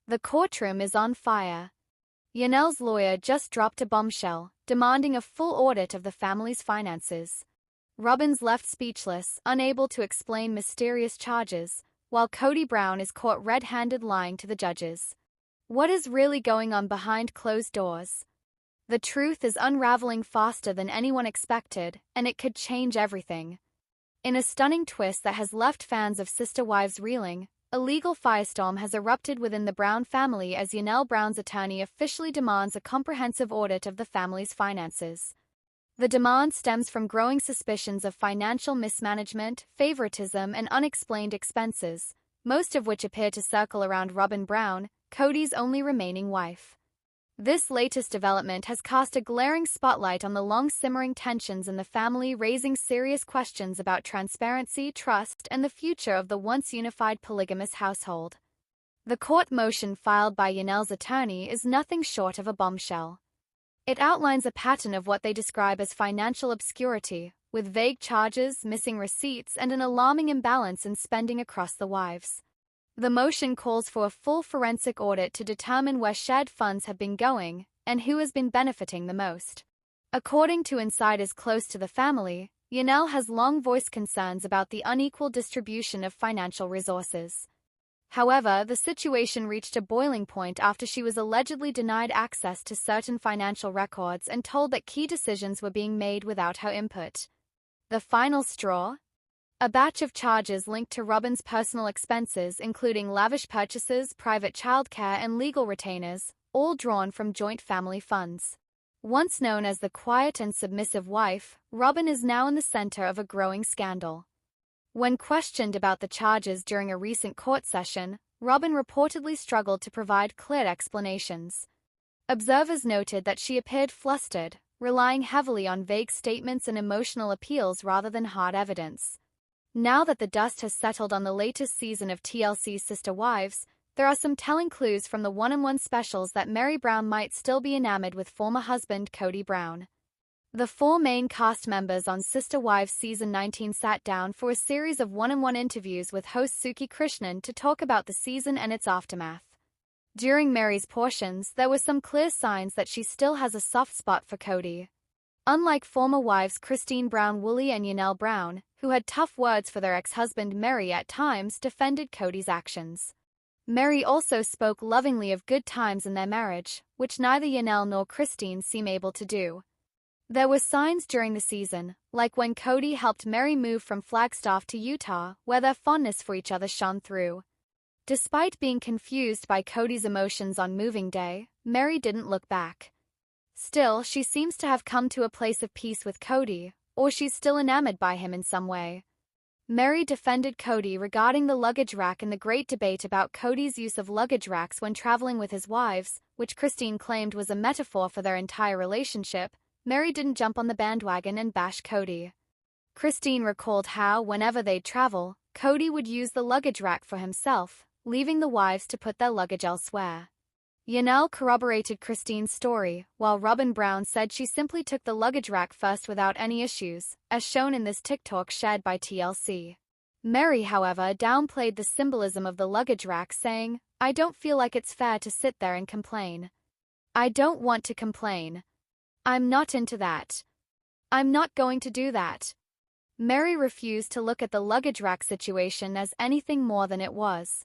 The courtroom is on fire. Janelle's lawyer just dropped a bombshell, demanding a full audit of the family's finances. Robyn's left speechless, unable to explain mysterious charges, while Kody Brown is caught red-handed lying to the judges. What is really going on behind closed doors? The truth is unraveling faster than anyone expected, and it could change everything. In a stunning twist that has left fans of Sister Wives reeling, a legal firestorm has erupted within the Brown family as Janelle Brown's attorney officially demands a comprehensive audit of the family's finances. The demand stems from growing suspicions of financial mismanagement, favoritism, and unexplained expenses, most of which appear to circle around Robyn Brown, Kody's only remaining wife. This latest development has cast a glaring spotlight on the long-simmering tensions in the family, raising serious questions about transparency, trust, and the future of the once unified polygamous household. The court motion filed by Janelle's attorney is nothing short of a bombshell. It outlines a pattern of what they describe as financial obscurity, with vague charges, missing receipts, and an alarming imbalance in spending across the wives. The motion calls for a full forensic audit to determine where shared funds have been going and who has been benefiting the most. According to insiders close to the family, Janelle has long voiced concerns about the unequal distribution of financial resources. However, the situation reached a boiling point after she was allegedly denied access to certain financial records and told that key decisions were being made without her input. The final straw? A batch of charges linked to Robyn's personal expenses, including lavish purchases, private childcare, and legal retainers, all drawn from joint family funds. Once known as the quiet and submissive wife, Robyn is now in the center of a growing scandal. When questioned about the charges during a recent court session, Robyn reportedly struggled to provide clear explanations. Observers noted that she appeared flustered, relying heavily on vague statements and emotional appeals rather than hard evidence. Now that the dust has settled on the latest season of TLC's Sister Wives, there are some telling clues from the one-on-one specials that Meri Brown might still be enamored with former husband Kody Brown. The four main cast members on Sister Wives Season 19 sat down for a series of one-on-one interviews with host Suki Krishnan to talk about the season and its aftermath. During Meri's portions, there were some clear signs that she still has a soft spot for Kody. Unlike former wives Christine Brown-Woolley and Janelle Brown, who had tough words for their ex-husband Meri at times defended Kody's actions. Meri also spoke lovingly of good times in their marriage, which neither Janelle nor Christine seem able to do. There were signs during the season, like when Kody helped Meri move from Flagstaff to Utah, where their fondness for each other shone through. Despite being confused by Kody's emotions on moving day, Meri didn't look back. Still, she seems to have come to a place of peace with Kody, or she's still enamored by him in some way. Meri defended Kody regarding the luggage rack in the great debate about Kody's use of luggage racks when traveling with his wives, which Christine claimed was a metaphor for their entire relationship. Meri didn't jump on the bandwagon and bash Kody. Christine recalled how, whenever they'd travel, Kody would use the luggage rack for himself, leaving the wives to put their luggage elsewhere. Janelle corroborated Christine's story, while Robyn Brown said she simply took the luggage rack first without any issues, as shown in this TikTok shared by TLC. Meri, however, downplayed the symbolism of the luggage rack, saying, "I don't feel like it's fair to sit there and complain. I don't want to complain. I'm not into that. I'm not going to do that." Meri refused to look at the luggage rack situation as anything more than it was.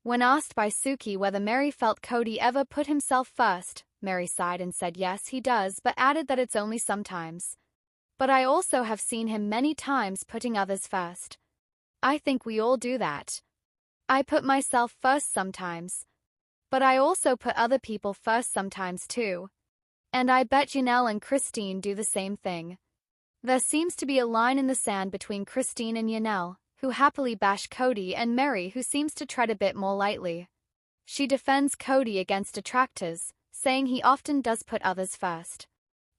When asked by Suki whether Meri felt Kody ever put himself first, Meri sighed and said yes, he does, but added that it's only sometimes. "But I also have seen him many times putting others first. I think we all do that. I put myself first sometimes. But I also put other people first sometimes too. And I bet Janelle and Christine do the same thing." There seems to be a line in the sand between Christine and Janelle, who happily bash Kody, and Meri, who seems to tread a bit more lightly. She defends Kody against detractors, saying he often does put others first.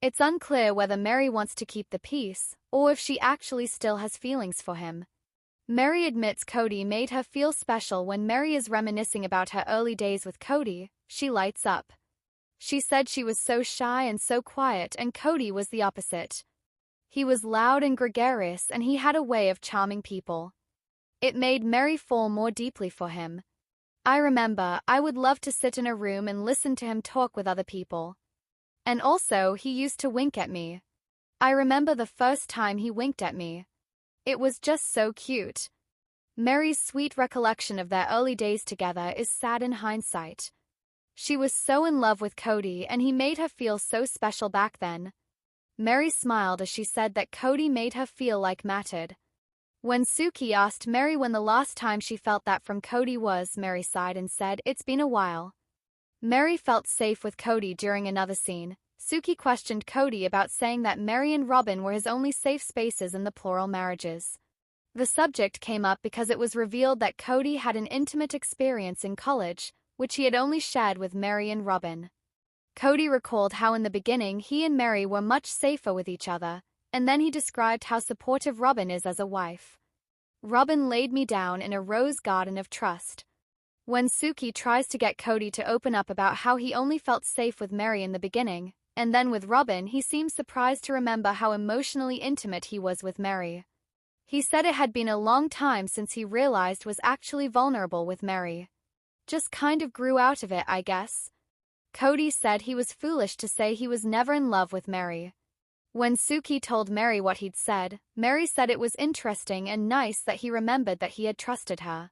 It's unclear whether Meri wants to keep the peace, or if she actually still has feelings for him. Meri admits Kody made her feel special. When Meri is reminiscing about her early days with Kody, she lights up. She said she was so shy and so quiet, and Kody was the opposite. He was loud and gregarious, and he had a way of charming people. It made Meri fall more deeply for him. I remember I would love to sit in a room and listen to him talk with other people. And also, he used to wink at me. I remember the first time he winked at me. It was just so cute. Mary's sweet recollection of their early days together is sad in hindsight. She was so in love with Kody and he made her feel so special back then. Mary smiled as she said that Kody made her feel like mattered. When Suki asked Mary when the last time she felt that from Kody was, Mary sighed and said, "It's been a while." Mary felt safe with Kody during another scene. Suki questioned Kody about saying that Mary and Robyn were his only safe spaces in the plural marriages. The subject came up because it was revealed that Kody had an intimate experience in college, which he had only shared with Mary and Robyn. Kody recalled how in the beginning he and Mary were much safer with each other, and then he described how supportive Robyn is as a wife. "Robyn laid me down in a rose garden of trust." When Suki tries to get Kody to open up about how he only felt safe with Mary in the beginning, and then with Robyn, he seems surprised to remember how emotionally intimate he was with Mary. He said it had been a long time since he realized was actually vulnerable with Mary. "Just kind of grew out of it, I guess." Kody said he was foolish to say he was never in love with Mary. When Suki told Mary what he'd said, Mary said it was interesting and nice that he remembered that he had trusted her.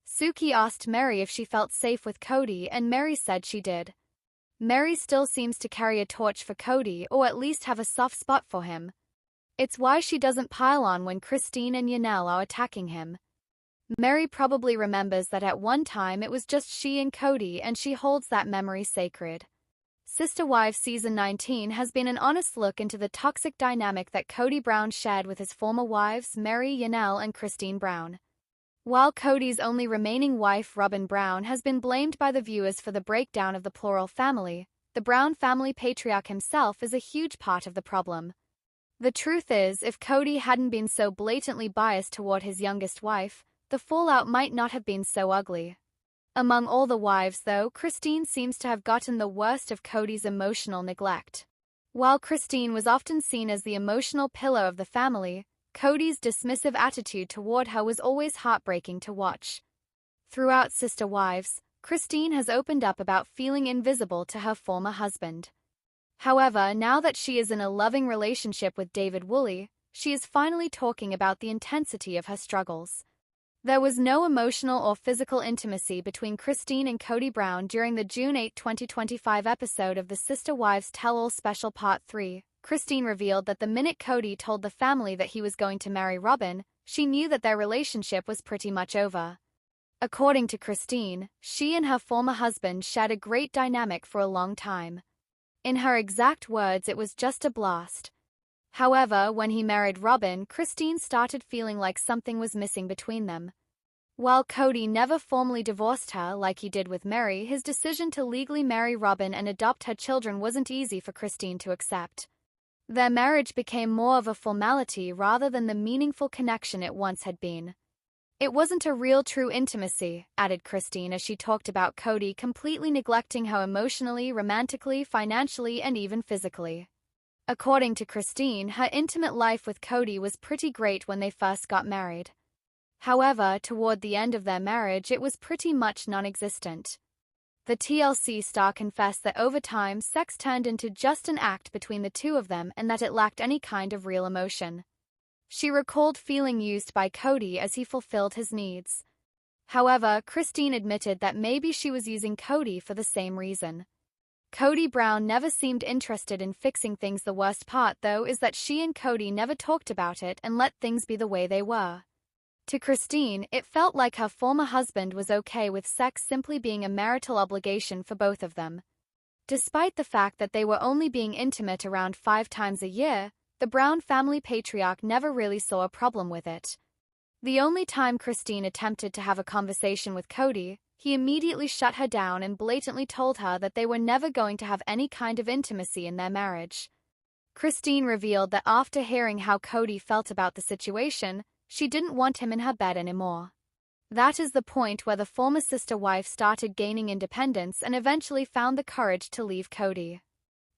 Suki asked Mary if she felt safe with Kody and Mary said she did. Mary still seems to carry a torch for Kody or at least have a soft spot for him. It's why she doesn't pile on when Christine and Janella are attacking him. Mary probably remembers that at one time it was just she and Kody and she holds that memory sacred. Sister Wives Season 19 has been an honest look into the toxic dynamic that Kody Brown shared with his former wives Mary, Janelle and Christine Brown. While Kody's only remaining wife Robyn Brown has been blamed by the viewers for the breakdown of the plural family, the Brown family patriarch himself is a huge part of the problem. The truth is, if Kody hadn't been so blatantly biased toward his youngest wife, the fallout might not have been so ugly. Among all the wives, though, Christine seems to have gotten the worst of Kody's emotional neglect. While Christine was often seen as the emotional pillar of the family, Kody's dismissive attitude toward her was always heartbreaking to watch. Throughout Sister Wives, Christine has opened up about feeling invisible to her former husband. However, now that she is in a loving relationship with David Woolley, she is finally talking about the intensity of her struggles. There was no emotional or physical intimacy between Christine and Kody Brown during the June 8, 2025 episode of the Sister Wives Tell-All Special Part 3. Christine revealed that the minute Kody told the family that he was going to marry Robyn, she knew that their relationship was pretty much over. According to Christine, she and her former husband shared a great dynamic for a long time. In her exact words, it was just a blast. However, when he married Robyn, Christine started feeling like something was missing between them. While Kody never formally divorced her like he did with Mary, his decision to legally marry Robyn and adopt her children wasn't easy for Christine to accept. Their marriage became more of a formality rather than the meaningful connection it once had been. "It wasn't a real true intimacy," added Christine as she talked about Kody completely neglecting her emotionally, romantically, financially, and even physically. According to Christine, her intimate life with Kody was pretty great when they first got married. However, toward the end of their marriage, it was pretty much non-existent. The TLC star confessed that over time, sex turned into just an act between the two of them and that it lacked any kind of real emotion. She recalled feeling used by Kody as he fulfilled his needs. However, Christine admitted that maybe she was using Kody for the same reason. Kody Brown never seemed interested in fixing things. The worst part, though, is that she and Kody never talked about it and let things be the way they were. To Christine, it felt like her former husband was okay with sex simply being a marital obligation for both of them. Despite the fact that they were only being intimate around 5 times a year, the Brown family patriarch never really saw a problem with it. The only time Christine attempted to have a conversation with Kody, he immediately shut her down and blatantly told her that they were never going to have any kind of intimacy in their marriage. Christine revealed that after hearing how Kody felt about the situation, she didn't want him in her bed anymore. That is the point where the former sister wife started gaining independence and eventually found the courage to leave Kody.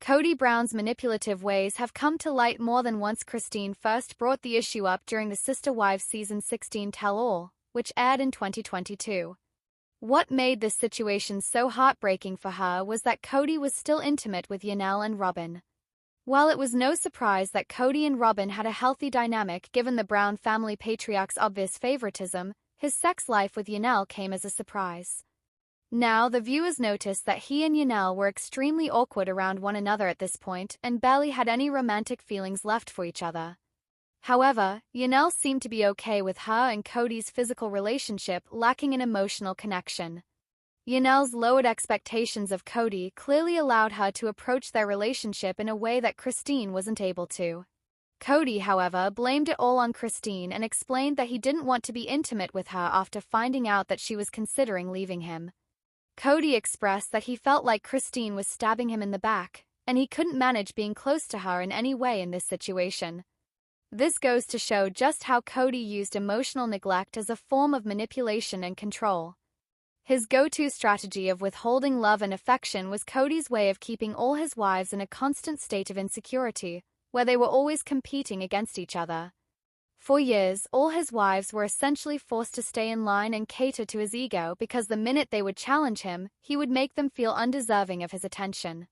Kody Brown's manipulative ways have come to light more than once. Christine first brought the issue up during the Sister Wives Season 16 Tell-All, which aired in 2022. What made this situation so heartbreaking for her was that Kody was still intimate with Janelle and Robyn. While it was no surprise that Kody and Robyn had a healthy dynamic given the Brown family patriarch's obvious favoritism, his sex life with Janelle came as a surprise. Now, the viewers noticed that he and Janelle were extremely awkward around one another at this point and barely had any romantic feelings left for each other. However, Janelle seemed to be okay with her and Kody's physical relationship lacking an emotional connection. Janelle's lowered expectations of Kody clearly allowed her to approach their relationship in a way that Christine wasn't able to. Kody, however, blamed it all on Christine and explained that he didn't want to be intimate with her after finding out that she was considering leaving him. Kody expressed that he felt like Christine was stabbing him in the back, and he couldn't manage being close to her in any way in this situation. This goes to show just how Kody used emotional neglect as a form of manipulation and control. His go-to strategy of withholding love and affection was Kody's way of keeping all his wives in a constant state of insecurity, where they were always competing against each other. For years, all his wives were essentially forced to stay in line and cater to his ego because the minute they would challenge him, he would make them feel undeserving of his attention.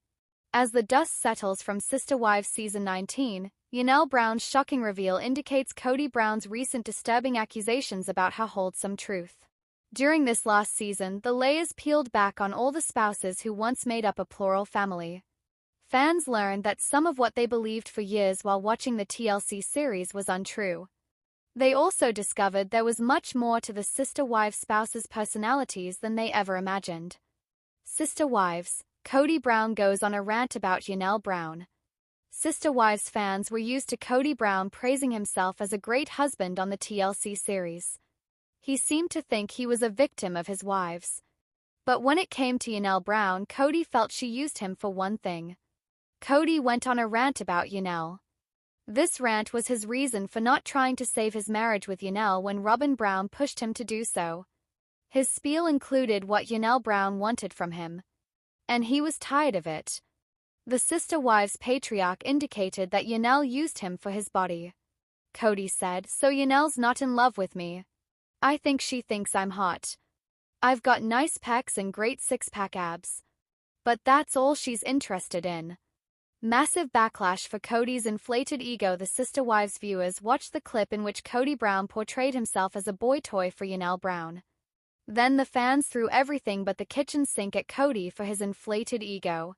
As the dust settles from Sister Wives Season 19, Janelle Brown's shocking reveal indicates Kody Brown's recent disturbing accusations about her hold some truth. During this last season, the layers peeled back on all the spouses who once made up a plural family. Fans learned that some of what they believed for years while watching the TLC series was untrue. They also discovered there was much more to the Sister Wives spouses' personalities than they ever imagined. Sister Wives, Kody Brown goes on a rant about Janelle Brown. Sister Wives fans were used to Kody Brown praising himself as a great husband on the TLC series. He seemed to think he was a victim of his wives. But when it came to Janelle Brown, Kody felt she used him for one thing. Kody went on a rant about Janelle. This rant was his reason for not trying to save his marriage with Janelle when Robyn Brown pushed him to do so. His spiel included what Janelle Brown wanted from him. And he was tired of it. The Sister Wives patriarch indicated that Janelle used him for his body. Kody said, "So Janelle's not in love with me. I think she thinks I'm hot. I've got nice pecs and great six-pack abs. But that's all she's interested in." Massive backlash for Kody's inflated ego. The Sister Wives viewers watched the clip in which Kody Brown portrayed himself as a boy toy for Janelle Brown. Then the fans threw everything but the kitchen sink at Kody for his inflated ego.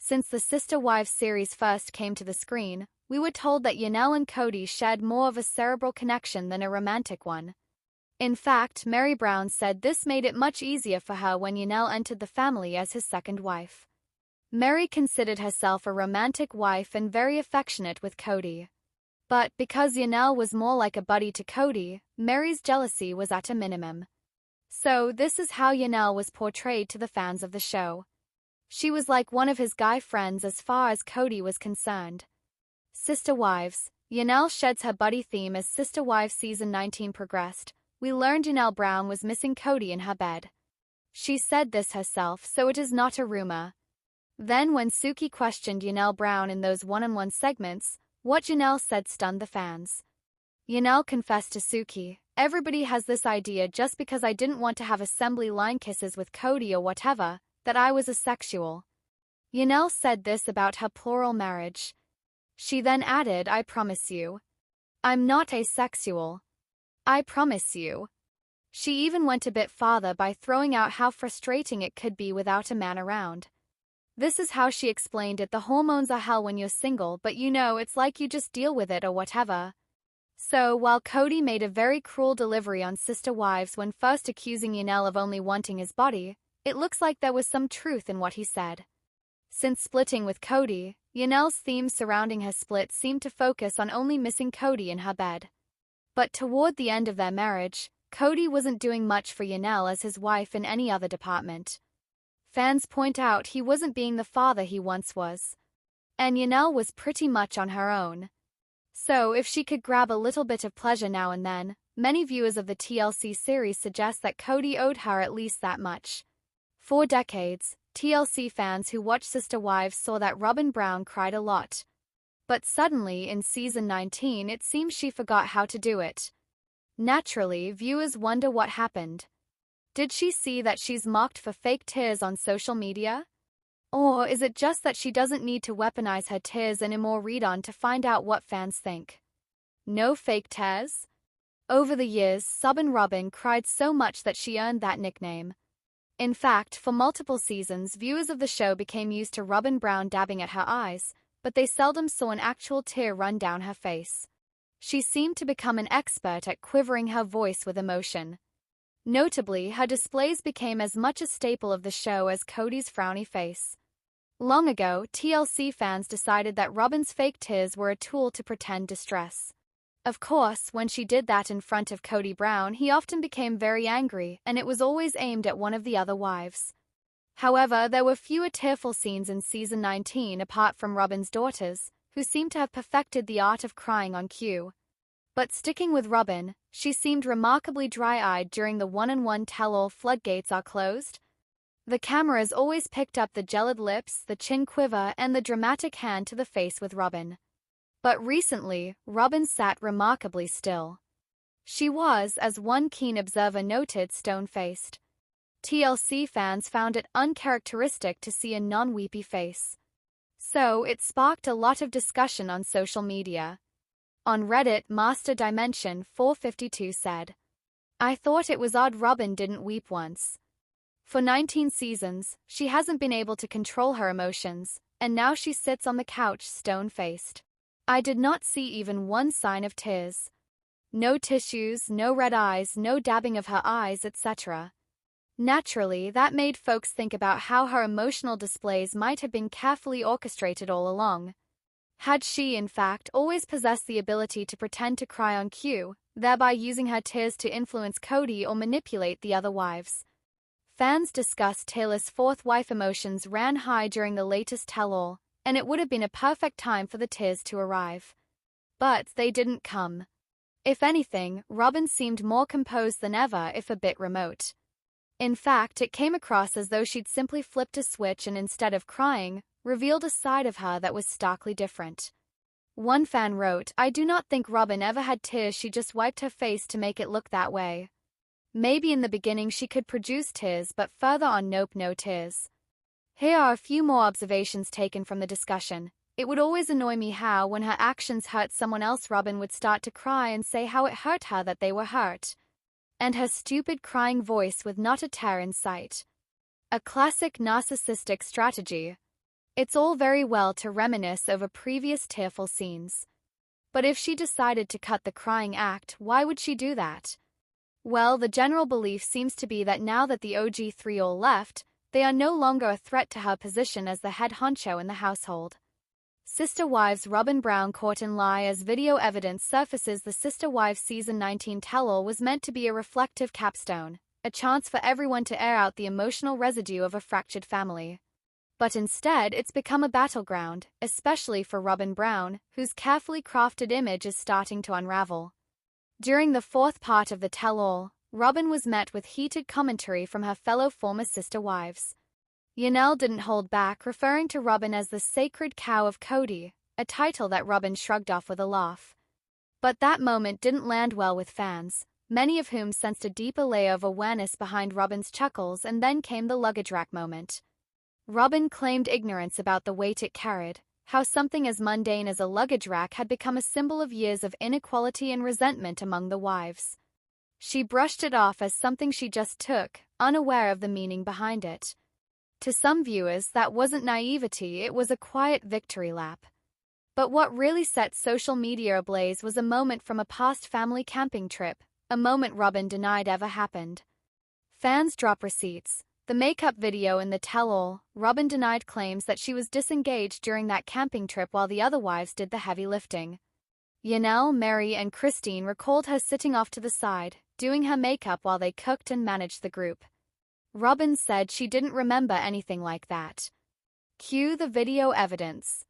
Since the Sister Wives series first came to the screen, we were told that Janelle and Kody shared more of a cerebral connection than a romantic one. In fact, Mary Brown said this made it much easier for her when Janelle entered the family as his second wife. Mary considered herself a romantic wife and very affectionate with Kody. But because Janelle was more like a buddy to Kody, Mary's jealousy was at a minimum. So this is how Janelle was portrayed to the fans of the show. She was like one of his guy friends as far as Kody was concerned. Sister Wives. Janelle sheds her buddy theme as Sister Wives Season 19 progressed. We learned Janelle Brown was missing Kody in her bed. She said this herself, so it is not a rumor. Then when Suki questioned Janelle Brown in those one-on-one segments, what Janelle said stunned the fans. Janelle confessed to Suki, "Everybody has this idea just because I didn't want to have assembly line kisses with Kody or whatever, that I was asexual." Janelle said this about her plural marriage. She then added, "I promise you. I'm not asexual. I promise you." She even went a bit farther by throwing out how frustrating it could be without a man around. This is how she explained it: "The hormones are hell when you're single, but you know, it's like you just deal with it or whatever." So, while Kody made a very cruel delivery on Sister Wives when first accusing Janelle of only wanting his body, it looks like there was some truth in what he said. Since splitting with Kody, Janelle's themes surrounding her split seemed to focus on only missing Kody in her bed. But toward the end of their marriage, Kody wasn't doing much for Janelle as his wife in any other department. Fans point out he wasn't being the father he once was. And Janelle was pretty much on her own. So if she could grab a little bit of pleasure now and then, many viewers of the TLC series suggest that Kody owed her at least that much. For decades, TLC fans who watched Sister Wives saw that Robyn Brown cried a lot. But suddenly, in Season 19, it seems she forgot how to do it. Naturally, viewers wonder what happened. Did she see that she's mocked for fake tears on social media? Or is it just that she doesn't need to weaponize her tears anymore? Read on to find out what fans think. No fake tears? Over the years, Robyn cried so much that she earned that nickname. In fact, for multiple seasons, viewers of the show became used to Robyn Brown dabbing at her eyes, but they seldom saw an actual tear run down her face. She seemed to become an expert at quivering her voice with emotion. Notably, her displays became as much a staple of the show as Kody's frowny face. Long ago, TLC fans decided that Robyn's fake tears were a tool to pretend distress. Of course, when she did that in front of Kody Brown, he often became very angry, and it was always aimed at one of the other wives. However, there were fewer tearful scenes in season 19 apart from Robyn's daughters, who seemed to have perfected the art of crying on cue. But sticking with Robyn, she seemed remarkably dry-eyed during the one-on-one tell-all. Floodgates are closed. The cameras always picked up the gelid lips, the chin quiver, and the dramatic hand to the face with Robyn. But recently, Robyn sat remarkably still. She was, as one keen observer noted, stone-faced. TLC fans found it uncharacteristic to see a non-weepy face. So, it sparked a lot of discussion on social media. On Reddit, Master Dimension 452 said, "I thought it was odd Robyn didn't weep once. For 19 seasons, she hasn't been able to control her emotions, and now she sits on the couch stone-faced. I did not see even one sign of tears. No tissues, no red eyes, no dabbing of her eyes, etc." Naturally, that made folks think about how her emotional displays might have been carefully orchestrated all along. Had she, in fact, always possessed the ability to pretend to cry on cue, thereby using her tears to influence Kody or manipulate the other wives? Fans discussed Taylor's fourth wife. Emotions ran high during the latest tell-all, and it would have been a perfect time for the tears to arrive. But they didn't come. If anything, Robyn seemed more composed than ever, if a bit remote. In fact, it came across as though she'd simply flipped a switch and instead of crying, revealed a side of her that was starkly different. One fan wrote, "I do not think Robyn ever had tears, she just wiped her face to make it look that way. Maybe in the beginning she could produce tears, but further on nope, no tears." Here are a few more observations taken from the discussion. "It would always annoy me how, when her actions hurt someone else, Robyn would start to cry and say how it hurt her that they were hurt. And her stupid crying voice with not a tear in sight. A classic narcissistic strategy. It's all very well to reminisce over previous tearful scenes. But if she decided to cut the crying act, why would she do that? Well, the general belief seems to be that now that the OG3 all left, they are no longer a threat to her position as the head honcho in the household. Sister Wives Robyn Brown caught in lie as video evidence surfaces. The Sister Wives Season 19 tell-all was meant to be a reflective capstone, a chance for everyone to air out the emotional residue of a fractured family. But instead, it's become a battleground, especially for Robyn Brown, whose carefully crafted image is starting to unravel. During the fourth part of the tell-all, Robyn was met with heated commentary from her fellow former sister wives. Janella didn't hold back, referring to Robyn as the sacred cow of Kody, a title that Robyn shrugged off with a laugh. But that moment didn't land well with fans, many of whom sensed a deeper layer of awareness behind Robyn's chuckles, and then came the luggage rack moment. Robyn claimed ignorance about the weight it carried, how something as mundane as a luggage rack had become a symbol of years of inequality and resentment among the wives. She brushed it off as something she just took, unaware of the meaning behind it. To some viewers, that wasn't naivety, it was a quiet victory lap. But what really set social media ablaze was a moment from a past family camping trip, a moment Robyn denied ever happened. Fans drop receipts. The makeup video in the tell-all, Robyn denied claims that she was disengaged during that camping trip while the other wives did the heavy lifting. Janelle, Mary, and Christine recalled her sitting off to the side, doing her makeup while they cooked and managed the group. Robyn said she didn't remember anything like that. Cue the video evidence.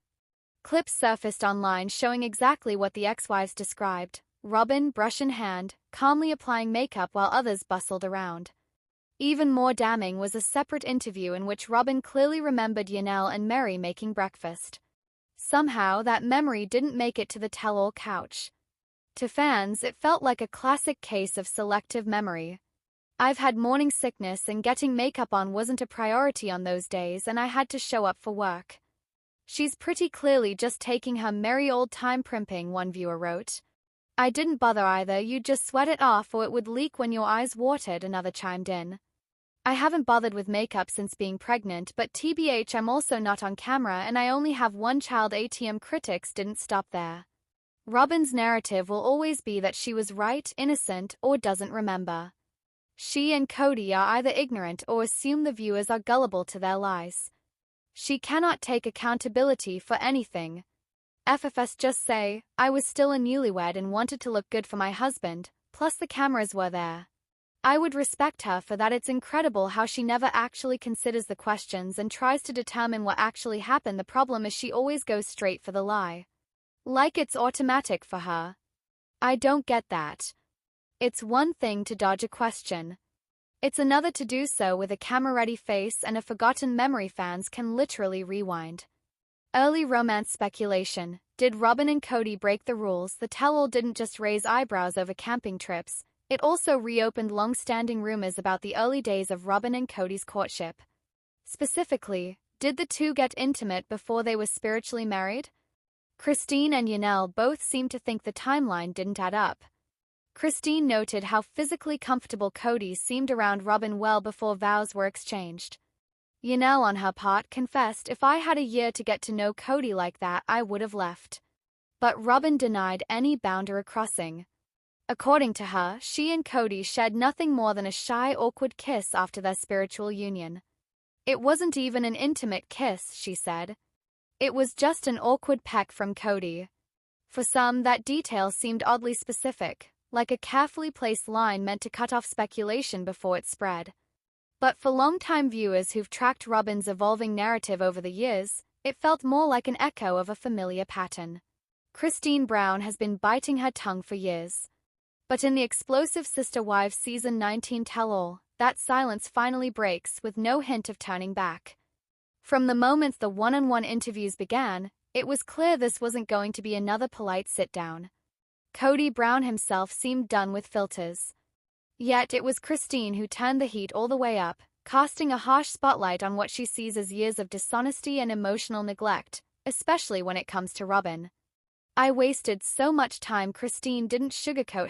Clips surfaced online showing exactly what the ex-wives described, Robyn, brush in hand, calmly applying makeup while others bustled around. Even more damning was a separate interview in which Robyn clearly remembered Janelle and Mary making breakfast. Somehow, that memory didn't make it to the tell-all couch. To fans, it felt like a classic case of selective memory. I've had morning sickness and getting makeup on wasn't a priority on those days and I had to show up for work. She's pretty clearly just taking her merry old time primping, one viewer wrote. I didn't bother either, you'd just sweat it off or it would leak when your eyes watered, another chimed in. I haven't bothered with makeup since being pregnant, but TBH, I'm also not on camera and I only have one child. ATM critics didn't stop there. Robyn's narrative will always be that she was right, innocent, or doesn't remember. She and Kody are either ignorant or assume the viewers are gullible to their lies. She cannot take accountability for anything. FFS just say, I was still a newlywed and wanted to look good for my husband, plus the cameras were there. I would respect her for that. It's incredible how she never actually considers the questions and tries to determine what actually happened. The problem is she always goes straight for the lie. Like it's automatic for her. I don't get that. It's one thing to dodge a question. It's another to do so with a camera-ready face and a forgotten memory. Fans can literally rewind. Early romance speculation. Did Robyn and Kody break the rules? The tell-all didn't just raise eyebrows over camping trips, it also reopened long-standing rumors about the early days of Robyn and Kody's courtship. Specifically, did the two get intimate before they were spiritually married? Christine and Janelle both seemed to think the timeline didn't add up. Christine noted how physically comfortable Kody seemed around Robyn well before vows were exchanged. Janelle, on her part, confessed, if I had a year to get to know Kody like that, I would have left. But Robyn denied any boundary crossing. According to her, she and Kody shared nothing more than a shy, awkward kiss after their spiritual union. It wasn't even an intimate kiss, she said. It was just an awkward peck from Kody. For some, that detail seemed oddly specific, like a carefully placed line meant to cut off speculation before it spread. But for longtime viewers who've tracked Robyn's evolving narrative over the years, it felt more like an echo of a familiar pattern. Christine Brown has been biting her tongue for years. But in the explosive Sister Wives Season 19 tell-all, that silence finally breaks with no hint of turning back. From the moment the one-on-one interviews began, it was clear this wasn't going to be another polite sit-down. Kody Brown himself seemed done with filters. Yet it was Christine who turned the heat all the way up, casting a harsh spotlight on what she sees as years of dishonesty and emotional neglect, especially when it comes to Robyn. I wasted so much time. Christine didn't sugarcoat